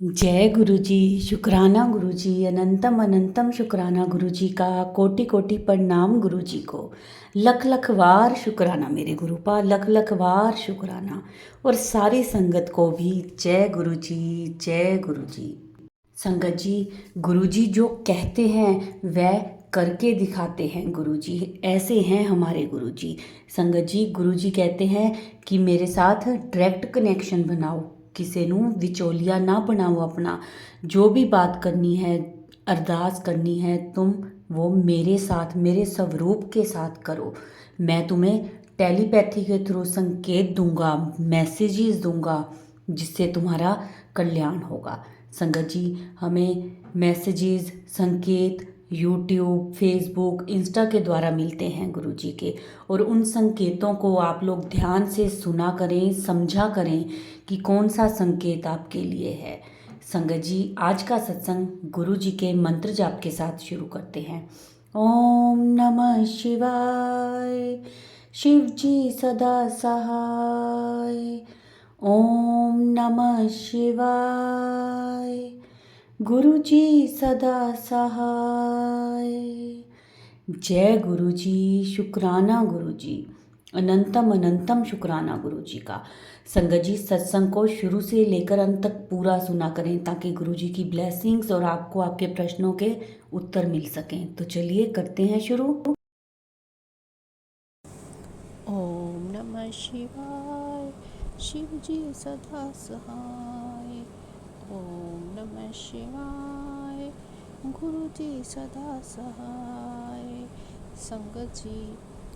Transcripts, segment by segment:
जय गुरु जी। शुक्राना गुरु जी, अनंतम अनंतम शुक्राना गुरु जी का। कोटि कोटि प्रणाम गुरु जी को। लख लख वार शुक्राना मेरे गुरु पा, लख लख वार शुक्राना। और सारी संगत को भी जय गुरु जी, जय गुरु जी। संगत जी, गुरु जी जो कहते हैं वह करके दिखाते हैं। गुरु जी ऐसे हैं हमारे गुरु जी। संगत जी, गुरु जी कहते हैं कि मेरे साथ डायरेक्ट कनेक्शन बनाओ, किसी ਨੂੰ विचोलिया ना बनाओ अपना। जो भी बात करनी है, अरदास करनी है, तुम वो मेरे साथ, मेरे स्वरूप के साथ करो। मैं तुम्हें टेलीपैथी के थ्रू संकेत दूंगा, मैसेजेस दूंगा, जिससे तुम्हारा कल्याण होगा। संगत जी, हमें मैसेजेस, संकेत यूट्यूब, फेसबुक, इंस्टा के द्वारा मिलते हैं गुरु जी के। और उन संकेतों को आप लोग ध्यान से सुना करें, समझा करें कि कौन सा संकेत आपके लिए है। संगत जी, आज का सत्संग गुरु जी के मंत्र जाप के साथ शुरू करते हैं। ओम नमः शिवाय। शिव जी सदा सहाय। ओम नमः शिवाय। गुरु जी सदा सहाय। जय गुरु जी। शुक्राना गुरु जी, अनंतम अनंतम शुक्राना गुरु जी का। संगत जी, सत्संग को शुरू से लेकर अंत तक पूरा सुना करें ताकि गुरु जी की ब्लेसिंग्स और आपको आपके प्रश्नों के उत्तर मिल सकें। तो चलिए करते हैं शुरू। ओम नमः शिवाय। शिव जी सदा सहाय। ओम नमः शिवाय। गुरु जी सदा सहाय। संगत जी,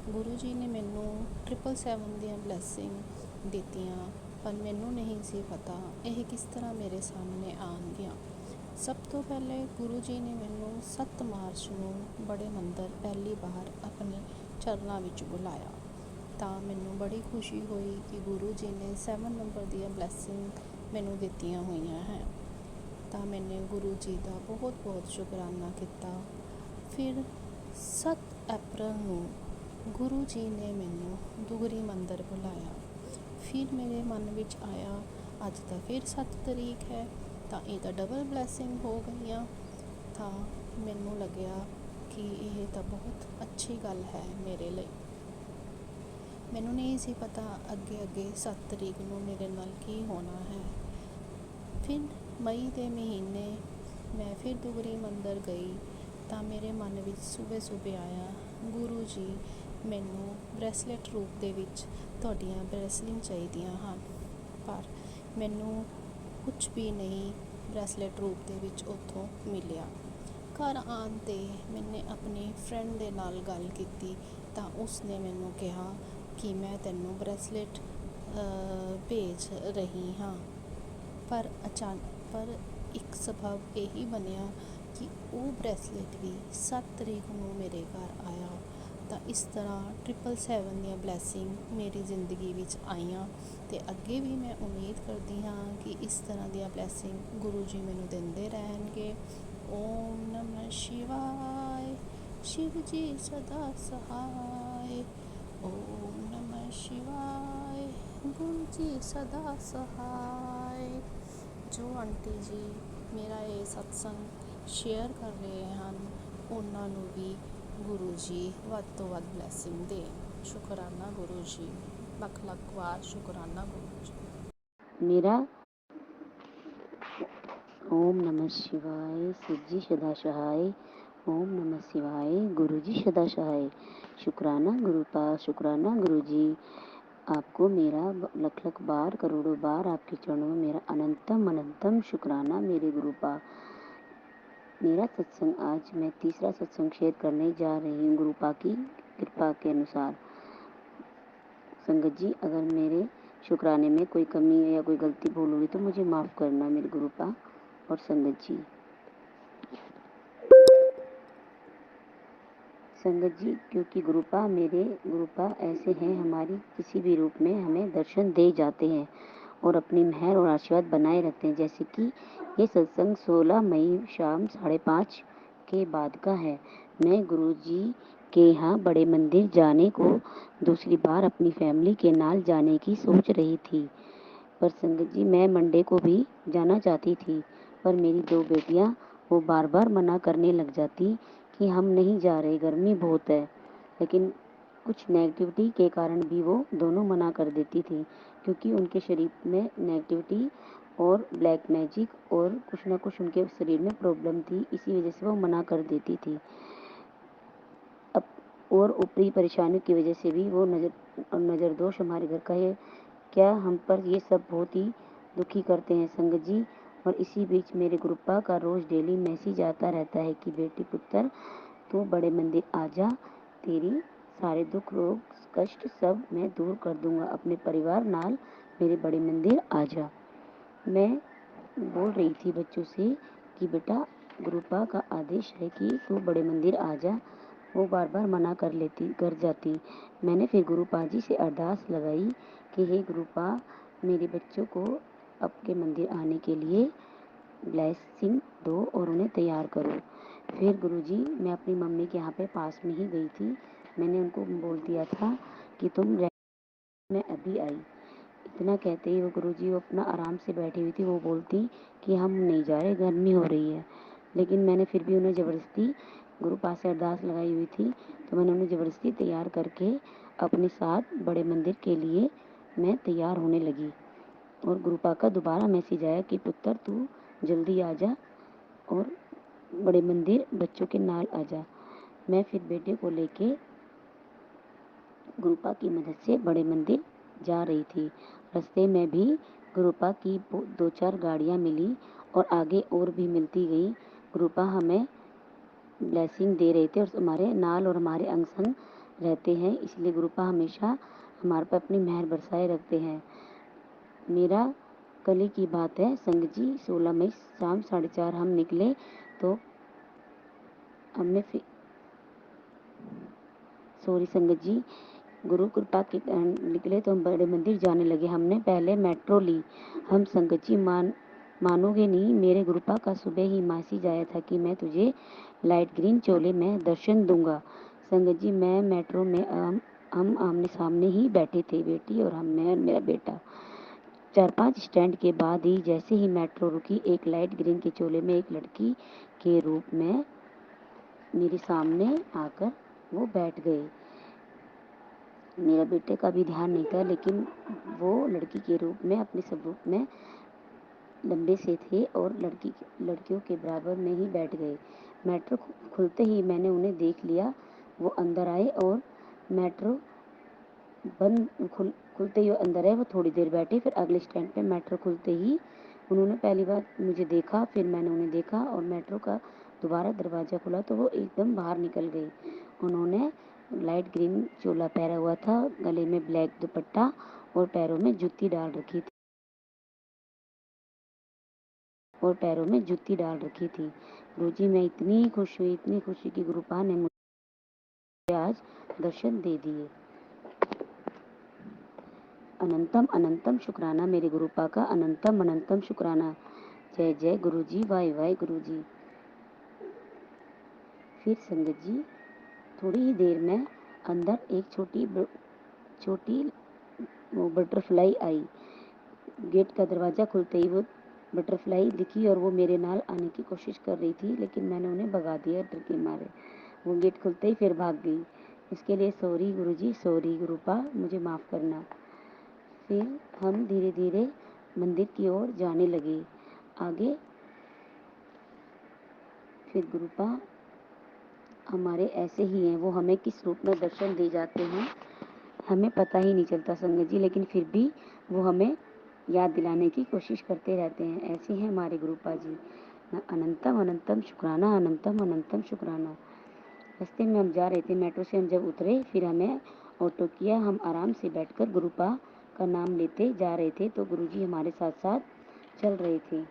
गुरु जी ने मैनू 777 ਦੀਆਂ ਬਲੈਸਿੰਗ ਦਿੱਤੀਆਂ, ਪਰ ਮੈਨੂੰ ਨਹੀਂ ਸੀ ਪਤਾ ਇਹ ਕਿਸ ਤਰ੍ਹਾਂ ਮੇਰੇ ਸਾਹਮਣੇ ਆਉਣਗੀਆਂ। ਸਭ ਤੋਂ ਪਹਿਲੇ ਗੁਰੂ ਜੀ ਨੇ ਮੈਨੂੰ 7 ਮਾਰਚ ਨੂੰ ਬੜੇ ਮੰਦਰ ਪਹਿਲੀ ਵਾਰ ਆਪਣੇ ਚਰਨਾਂ ਵਿੱਚ ਬੁਲਾਇਆ। ਤਾਂ ਮੈਨੂੰ ਬੜੀ ਖੁਸ਼ੀ ਹੋਈ ਕਿ ਗੁਰੂ ਜੀ ਨੇ 7 ਨੰਬਰ ਦੀਆਂ ਬਲੈਸਿੰਗ ਮੈਨੂੰ ਦਿੱਤੀਆਂ ਹੋਈਆਂ ਹੈ। ਤਾਂ ਮੈंने ਗੁਰੂ ਜੀ ਦਾ ਬਹੁਤ ਬਹੁਤ ਸ਼ੁਕਰਾਨਾ ਕੀਤਾ। ਫਿਰ 7 ਅਪ੍ਰੈਲ ਨੂੰ ਗੁਰੂ ਜੀ ਨੇ ਮੈਨੂੰ ਦੁਗਰੀ ਮੰਦਰ ਬੁਲਾਇਆ। ਫਿਰ ਮੇਰੇ ਮਨ ਵਿੱਚ ਆਇਆ ਅੱਜ ਤਾਂ ਫਿਰ 7 ਤਰੀਕ ਹੈ, ਤਾਂ ਇਹ ਤਾਂ ਡਬਲ ਬਲੈਸਿੰਗ ਹੋ ਗਈਆਂ। ਤਾਂ ਮੈਨੂੰ ਲੱਗਿਆ ਕਿ ਇਹ ਤਾਂ ਬਹੁਤ ਅੱਛੀ ਗੱਲ ਹੈ ਮੇਰੇ ਲਈ। ਮੈਨੂੰ ਨਹੀਂ ਸੀ ਪਤਾ ਅੱਗੇ 7 ਤਰੀਕ ਨੂੰ ਮੇਰੇ ਨਾਲ ਕੀ ਹੋਣਾ ਹੈ। ਫਿਰ ਮਈ ਦੇ ਮਹੀਨੇ ਮੈਂ ਫਿਰ ਦੁਗਰੀ ਮੰਦਰ ਗਈ ਤਾਂ ਮੇਰੇ ਮਨ ਵਿੱਚ ਸੁਬਹ ਆਇਆ, ਗੁਰੂ ਜੀ ਮੈਨੂੰ ਬ੍ਰੈਸਲੇਟ ਰੂਪ ਦੇ ਵਿੱਚ ਤੁਹਾਡੀਆਂ ਬਲੈਸਿੰਗ ਚਾਹੀਦੀਆਂ ਹਨ। ਪਰ ਮੈਨੂੰ ਕੁਝ ਵੀ ਨਹੀਂ ਬ੍ਰੈਸਲੇਟ ਰੂਪ ਦੇ ਵਿੱਚ ਉੱਥੋਂ ਮਿਲਿਆ। ਘਰ ਆਉਣ 'ਤੇ ਮੈਨੇ ਆਪਣੀ ਫਰੈਂਡ ਦੇ ਨਾਲ ਗੱਲ ਕੀਤੀ ਤਾਂ ਉਸਨੇ ਮੈਨੂੰ ਕਿਹਾ ਕਿ ਮੈਂ ਤੈਨੂੰ ਬ੍ਰੈਸਲੇਟ ਭੇਜ ਰਹੀ ਹਾਂ। ਪਰ ਇੱਕ ਸਬਬ ਇਹੀ ਬਣਿਆ ਕਿ ਉਹ ਬ੍ਰੈਸਲੇਟ ਵੀ 7 ਤਰੀਕ ਨੂੰ ਮੇਰੇ ਘਰ ਆਇਆ। ਤਾਂ ਇਸ ਤਰ੍ਹਾਂ 777 ਦੀਆਂ ਬਲੈਸਿੰਗ ਮੇਰੀ ਜ਼ਿੰਦਗੀ ਵਿੱਚ ਆਈਆਂ ਅਤੇ ਅੱਗੇ ਵੀ ਮੈਂ ਉਮੀਦ ਕਰਦੀ ਹਾਂ ਕਿ ਇਸ ਤਰ੍ਹਾਂ ਦੀਆਂ ਬਲੈਸਿੰਗ ਗੁਰੂ ਜੀ ਮੈਨੂੰ ਦਿੰਦੇ ਰਹਿਣਗੇ। ਓਮ ਨਮः शिवाय। शिव जी सदा सहाय। ओम नमः शिवाय। गुरु जी सदा सहाय। जो आंटी जी मेरा ये सत्संग शेयर कर रहे हैं ਉਹਨਾਂ ਨੂੰ ਵੀ ਗੁਰੂ ਜੀ ਵੱਧ ਤੋਂ ਵੱਧ ਬਲੈਸਿੰਗ ਦੇ। ਸ਼ੁਕਰਾਨਾ ਗੁਰੂ ਜੀ, ਲੱਖ ਲੱਖ ਵਾਰ ਸ਼ੁਕਰਾਨਾ ਗੁਰੂ ਜੀ। मेरा ओम नमः शिवाय। शिव जी सदा सहाय। ओम नमः शिवाय। गुरु जी सदा सहाय। शुक्राना गुरु पास, शुक्राना गुरु जी। आपको मेरा लख लख बार, करोड़ों बार आपके चरणों में मेरा अनंतम अनंतम शुक्राना मेरे गुरु पा। मेरा सत्संग आज मैं तीसरा सत्संग शेयर करने जा रही हूँ गुरुपा की कृपा के अनुसार। संगत जी, अगर मेरे शुक्राने में कोई कमी या कोई गलती भूल हुई तो मुझे माफ़ करना मेरे गुरुपा और संगत जी। संगत जी, क्योंकि गुरुपा मेरे गुरुपा ऐसे हैं, हमारी किसी भी रूप में हमें दर्शन दे जाते हैं और अपनी मेहर और आशीर्वाद बनाए रखते हैं। जैसे कि ये सत्संग 16 मई शाम 5:30 के बाद का है। मैं गुरु जी के यहाँ बड़े मंदिर जाने को दूसरी बार अपनी फैमिली के नाल जाने की सोच रही थी, पर संगत जी मैं मंडे को भी जाना चाहती थी, पर मेरी 2 बेटियां वो बार बार मना करने लग जाती कि हम नहीं जा रहे, गर्मी बहुत है। लेकिन कुछ नेगेटिविटी के कारण भी वो दोनों मना कर देती थी, क्योंकि उनके शरीर में नेगेटिविटी और ब्लैक मैजिक और कुछ ना कुछ उनके शरीर में प्रॉब्लम थी, इसी वजह से वो मना कर देती थी। अब और ऊपरी परेशानी की वजह से भी वो नज़र दोष हमारे घर का है क्या हम पर ये सब बहुत ही दुखी करते हैं संगत जी। और इसी बीच मेरे ग्रुपा का रोज़ डेली मैसेज आता रहता है कि बेटी पुत्र तू बड़े मंदिर आ जा, तेरी सारे दुख रोग कष्ट सब मैं दूर कर दूंगा, अपने परिवार नाल मेरे बड़े मंदिर आ जा। मैं बोल रही थी बच्चों से कि बेटा गुरुपा का आदेश है कि तू बड़े मंदिर आ जा, वो बार बार मना कर जाती। मैंने फिर गुरुपा जी से अरदास लगाई कि हे गुरुपा मेरे बच्चों को आपके मंदिर आने के लिए ब्लेसिंग दो और उन्हें तैयार करो। फिर गुरुजी मैं अपनी मम्मी के यहाँ पे पास में ही गई थी, मैंने उनको बोल दिया था कि तुम मैं अभी आई। इतना कहते ही वो गुरुजी वो अपना आराम से बैठी हुई थी, वो बोलती कि हम नहीं जा रहे, गर्मी हो रही है। लेकिन मैंने फिर भी उन्हें ज़बरदस्ती गुरु पास से अरदास लगाई हुई थी, तो मैंने उन्हें ज़बरदस्ती तैयार करके अपने साथ बड़े मंदिर के लिए मैं तैयार होने लगी। और गुरुपा का दोबारा मैसेज आया कि पुत्र तू जल्दी आ जा और बड़े मंदिर बच्चों के नाल आ जा। मैं फिर बेटे को लेके गुरुपा की मदद से बड़े मंदिर जा रही थी। रास्ते में भी गुरुपा की 2-4 गाड़ियाँ मिली और आगे और भी मिलती गई। गुरुपा हमें ब्लेसिंग दे रहे थे और हमारे नाल और हमारे अंग संग रहते हैं, इसलिए गुरुपा हमेशा हमारे पर अपनी मेहर बरसाए रखते हैं। मेरा कल की बात है संगत जी, 16 मई शाम 4:30 हम निकले तो हमने फिर सॉरी संगत जी, गुरु कृपा के कारण निकले तो हम बड़े मंदिर जाने लगे। हमने पहले मेट्रो ली। हम संगत जी मानोगे नहीं, मेरे गुरुपा का सुबह ही मैसेज आया था कि मैं तुझे लाइट ग्रीन चोले में दर्शन दूंगा। संगत जी मैं मेट्रो में हम आमने सामने ही बैठे थे, बेटी और हम, मैं और मेरा बेटा। 4-5 स्टैंड के बाद ही जैसे ही मेट्रो रुकी, एक लाइट ग्रीन के चोले में एक लड़की के रूप में मेरे सामने आकर वो बैठ गए। मेरा बेटे का भी ध्यान नहीं था, लेकिन वो लड़की के रूप में अपने स्वरूप में लंबे से थे और लड़कियों के बराबर में ही बैठ गए। मेट्रो खुलते ही मैंने उन्हें देख लिया, वो अंदर आए और मेट्रो खुलते ही वो अंदर आए। वो थोड़ी देर बैठे, फिर अगले स्टैंड पे मेट्रो खुलते ही उन्होंने पहली बार मुझे देखा, फिर मैंने उन्हें देखा और मेट्रो का दोबारा दरवाज़ा खुला तो वो एकदम बाहर निकल गई। उन्होंने लाइट ग्रीन चोला पहना हुआ था, गले में ब्लैक दुपट्टा और पैरों में जूती डाल रखी थी गुरुजी मैं इतनी खुश हुई, इतनी खुशी कि गुरुपा ने मुझे आज दर्शन दे दिए। अनंतम अनंतम शुक्राना मेरे गुरुपा का, अनंतम अनंतम शुक्राना। जय जय गुरुजी, वाह वाह गुरुजी। फिर संगत जी थोड़ी ही देर में अंदर एक छोटी वो बटरफ्लाई आई। गेट का दरवाज़ा खुलते ही वो बटरफ्लाई दिखी और वो मेरे नाल आने की कोशिश कर रही थी, लेकिन मैंने उन्हें भगा दिया डर के मारे। वो गेट खुलते ही फिर भाग गई। इसके लिए सॉरी गुरुजी, सॉरी गुरुपा, मुझे माफ़ करना। फिर हम धीरे धीरे मंदिर की ओर जाने लगे। आगे फिर गुरुपा हमारे ऐसे ही हैं, वो हमें किस रूप में दर्शन दे जाते हैं हमें पता ही नहीं चलता संगत जी, लेकिन फिर भी वो हमें याद दिलाने की कोशिश करते रहते हैं। ऐसे हैं हमारे गुरुपा जी। अनंतम अनंतम शुक्राना, अनंतम अनंतम शुक्राना। रास्ते में हम जा रहे थे, मेट्रो से हम जब उतरे फिर हमें ऑटो किया। हम आराम से बैठकर गुरुपा का नाम लेते जा रहे थे, तो गुरुजी हमारे साथ साथ चल रहे थे,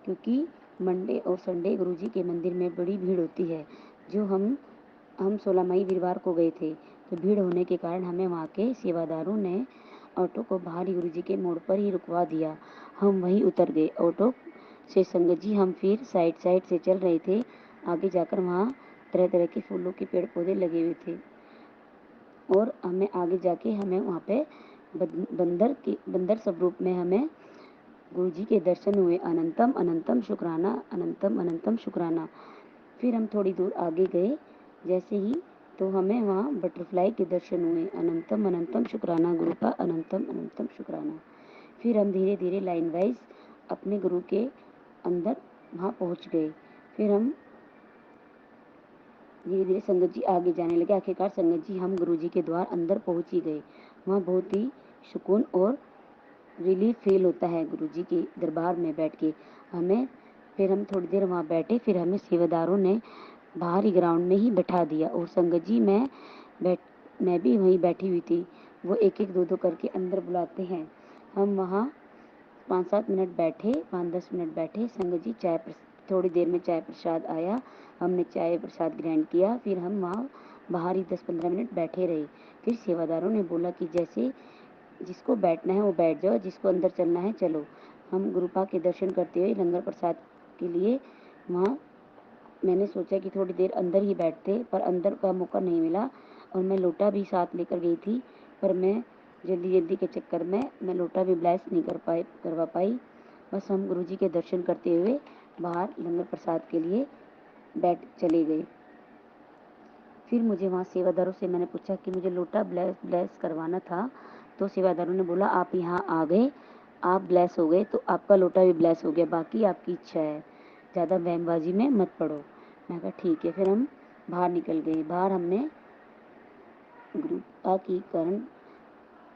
क्योंकि मंडे और संडे गुरुजी के मंदिर में बड़ी भीड़ होती है। जो हम 16 मई वीरवार को गए थे, तो भीड़ होने के कारण हमें वहाँ के सेवादारों ने ऑटो को बाहर ही गुरुजी के मोड़ पर ही रुकवा दिया। हम वहीं उतर गए ऑटो से संगत जी। हम फिर साइड से चल रहे थे। आगे जाकर वहाँ तरह तरह के फूलों के पेड़ पौधे लगे हुए थे और हमें आगे जाके हमें वहाँ पे बंदर स्वरूप में हमें गुरु जी के दर्शन हुए। अनंतम अनंतम शुक्राना, अनंतम अनंतम शुक्राना। फिर हम थोड़ी दूर आगे गए जैसे ही, तो हमें वहाँ बटरफ्लाई के दर्शन हुए। अनंतम अनंतम शुक्राना गुरुपा, अनंतम अनंतम शुक्राना। फिर हम धीरे धीरे लाइन वाइज अपने गुरु के अंदर वहाँ पहुँच गए। फिर हम धीरे धीरे संगत जी आगे जाने लगे। आखिरकार संगत जी हम गुरु जी के द्वार अंदर पहुँच ही गए। वहाँ बहुत ही सुकून और रिलीफ फील होता है गुरु जी के दरबार में बैठ के हमें। फिर हम थोड़ी देर वहाँ बैठे, फिर हमें सेवादारों ने बाहर ही ग्राउंड में ही बैठा दिया और संगत जी मैं भी वहीं बैठी हुई थी। वो एक एक दो दो करके अंदर बुलाते हैं। हम वहाँ 5-7 मिनट बैठे, 5-10 मिनट बैठे। संगत जी थोड़ी देर में चाय प्रसाद आया, हमने चाय प्रसाद ग्रहण किया। फिर हम वहाँ बाहर ही 10-15 मिनट बैठे रहे। फिर सेवादारों ने बोला कि जैसे जिसको बैठना है वो बैठ जाओ, जिसको अंदर चलना है चलो। हम गुरुपा के दर्शन करते हुए लंगर प्रसाद के लिए वहाँ मैंने सोचा कि थोड़ी देर अंदर ही बैठते, पर अंदर का मौका नहीं मिला और मैं लोटा भी साथ लेकर गई थी, पर मैं जल्दी जल्दी के चक्कर में मैं लोटा भी ब्लेस नहीं करवा पाई। बस हम गुरु जी के दर्शन करते हुए बाहर लंगर प्रसाद के लिए बैठ चले गए। फिर मुझे वहाँ सेवादारों से मैंने पूछा कि मुझे लोटा ब्लेस करवाना था, तो सेवादारों ने बोला आप यहाँ आ गए, आप ब्लेस हो गए तो आपका लोटा भी ब्लेस हो गया, बाकी आपकी इच्छा है, ज़्यादा बहमबाजी में मत पड़ो। मैं कहा ठीक है। फिर हम बाहर निकल गए। बाहर हमने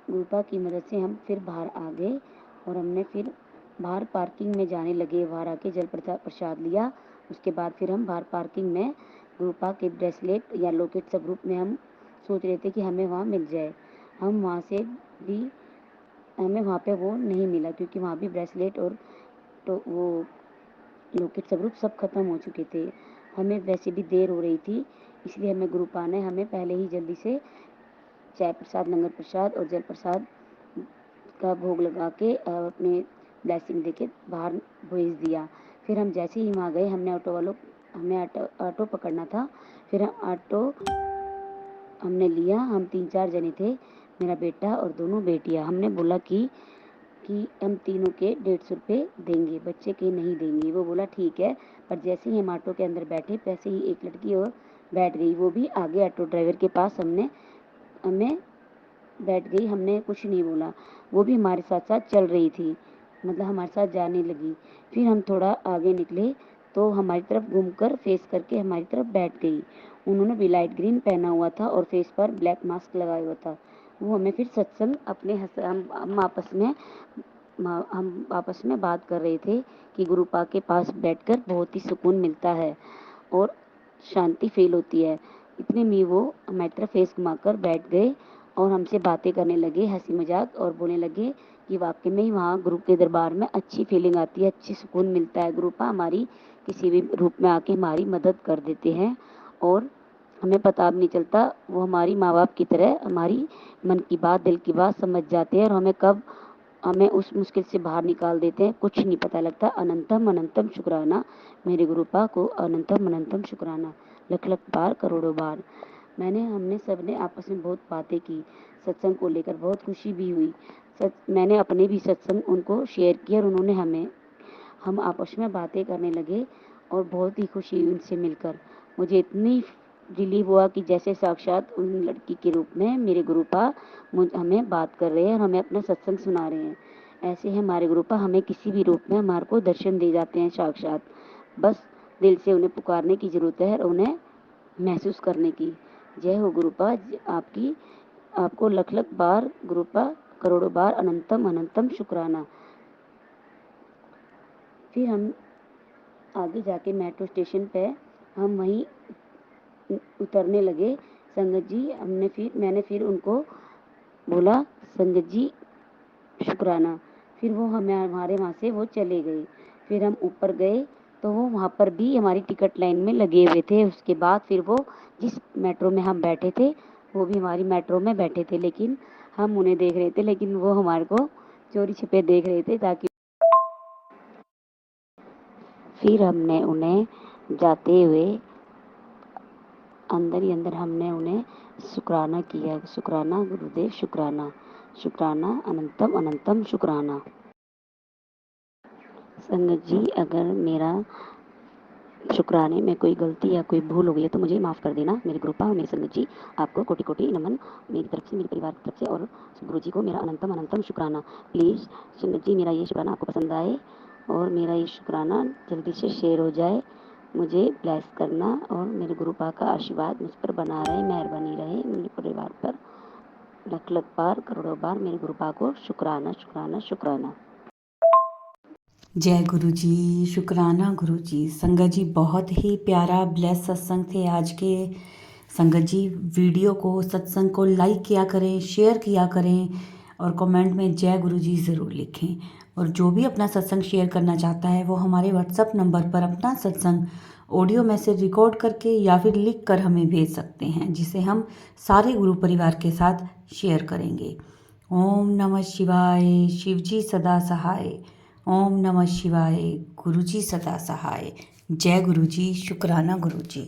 गुरुपा की मदद से हम फिर बाहर आ गए और हमने फिर बाहर पार्किंग में जाने लगे। बाहर आके जल प्रसाद लिया। उसके बाद फिर हम बाहर पार्किंग में गुरुपा के ब्रेसलेट या लॉकेट स्वरूप में हम सोच रहे थे कि हमें वहाँ मिल जाए। हम वहाँ से भी हमें वहाँ पे वो नहीं मिला, क्योंकि वहाँ भी ब्रेसलेट और तो वो लॉकेट स्वरूप सब खत्म हो चुके थे। हमें वैसे भी देर हो रही थी, इसलिए हमें गुरुपा ने हमें पहले ही जल्दी से चाय प्रसाद, लंगर प्रसाद और जल प्रसाद का भोग लगा के अपने ब्लेसिंग दे के बाहर भेज दिया। फिर हम जैसे ही वहाँ गए, हमें ऑटो पकड़ना था। फिर ऑटो हमने लिया। हम 3-4 जने थे, मेरा बेटा और दोनों बेटियाँ। हमने बोला कि हम तीनों के 150 रुपये देंगे, बच्चे के नहीं देंगे। वो बोला ठीक है। पर जैसे ही हम ऑटो के अंदर बैठे, वैसे ही एक लड़की और बैठ गई, वो भी आगे ऑटो ड्राइवर के पास हमें बैठ गई। हमने कुछ नहीं बोला, वो भी हमारे साथ साथ चल रही थी, मतलब हमारे साथ जाने लगी। फिर हम थोड़ा आगे निकले तो हमारी तरफ घूमकर फेस करके हमारी तरफ बैठ गई। उन्होंने भी लाइट ग्रीन पहना हुआ था और फेस पर ब्लैक मास्क लगाया हुआ था। वो हमें फिर सत्संग हम आपस में बात कर रहे थे कि गुरुपा के पास बैठकर बहुत ही सुकून मिलता है और शांति फील होती है। इतने में वो हमारी तरफ फेस घुमाकर बैठ गए और हमसे बातें करने लगे, हंसी मजाक, और बोलने लगे कि वाकई में ही वहाँ गुरु के दरबार में अच्छी फीलिंग आती है, अच्छी सुकून मिलता है। गुरुपा हमारी किसी भी रूप में आके हमारी मदद कर देते हैं और हमें पता भी नहीं चलता। वो हमारी माँ बाप की तरह हमारी मन की बात, दिल की बात समझ जाते हैं और हमें उस मुश्किल से बाहर निकाल देते हैं, कुछ नहीं पता लगता। अनंतम अनंतम शुक्राना मेरे गुरुपा को, अनंतम अनंतम शुक्राना, लख लख बार करोड़ों बार। हमने सब ने आपस में बहुत बातें की, सत्संग को लेकर बहुत खुशी भी हुई। मैंने अपने भी सत्संग उनको शेयर किया और उन्होंने हम आपस में बातें करने लगे और बहुत ही खुशी हुई उनसे मिलकर। मुझे इतनी रिलीव हुआ कि जैसे साक्षात उन लड़की के रूप में मेरे गुरुपा हमें बात कर रहे हैं और हमें अपना सत्संग सुना रहे हैं। ऐसे ही हमारे गुरुपा हमें किसी भी रूप में हमारे को दर्शन दे जाते हैं साक्षात। बस दिल से उन्हें पुकारने की ज़रूरत है और उन्हें महसूस करने की। जय हो गुरुपा आपकी, आपको लख लख बार गुरुपा, करोड़ों बार अनंतम अनंतम शुक्राना। फिर हम आगे जाके मेट्रो स्टेशन पे हम वहीं उतरने लगे। संगत जी मैंने फिर उनको बोला संगत जी शुक्राना। फिर वो हमारे वहाँ से वो चले गए। फिर हम ऊपर गए तो वो वहाँ पर भी हमारी टिकट लाइन में लगे हुए थे। उसके बाद फिर वो जिस मेट्रो में हम बैठे थे, वो भी हमारी मेट्रो में बैठे थे, लेकिन हम उन्हें देख रहे थे, लेकिन वो हमारे को चोरी छिपे देख रहे थे ताकि। फिर हमने उन्हें जाते हुए अंदर ही अंदर हमने उन्हें शुक्राना किया, शुक्राना गुरुदेव, शुक्राना शुक्राना, अनंतम अनंतम शुक्राना। संगत जी, अगर मेरा शुक्राने में कोई गलती या कोई भूल हो गई है तो मुझे माफ़ कर देना। मेरे गुरुपा और मेरे संगत जी, आपको कोटि कोटि नमन मेरी तरफ से, मेरे परिवार की तरफ से, और गुरु जी को मेरा अनंतम अनंतम शुक्राना। प्लीज़ संगत जी, मेरा ये शुक्राना आपको पसंद आए और मेरा ये शुक्राना जल्दी से शेयर हो जाए। मुझे ब्लेस करना और मेरे गुरुपा का आशीर्वाद मुझ पर बना रहे, मेहरबानी रहे मेरे परिवार पर। लख लख बार, करोड़ों बार मेरे गुरुपा को शुक्राना शुक्राना शुक्राना। जय गुरु जी, शुक्राना गुरु जी। संगत जी, बहुत ही प्यारा ब्लेस सत्संग थे आज के। संगत जी, वीडियो को, सत्संग को लाइक किया करें, शेयर किया करें और कमेंट में जय गुरु जी ज़रूर लिखें। और जो भी अपना सत्संग शेयर करना चाहता है वो हमारे व्हाट्सएप नंबर पर अपना सत्संग ऑडियो मैसेज रिकॉर्ड करके या फिर लिख कर हमें भेज सकते हैं, जिसे हम सारे गुरु परिवार के साथ शेयर करेंगे। ओम नमः शिवाय, शिव जी सदा सहाय। ओम नमः शिवाय, गुरु जी सदा सहाय। जय गुरु जी, शुक्राना गुरु जी।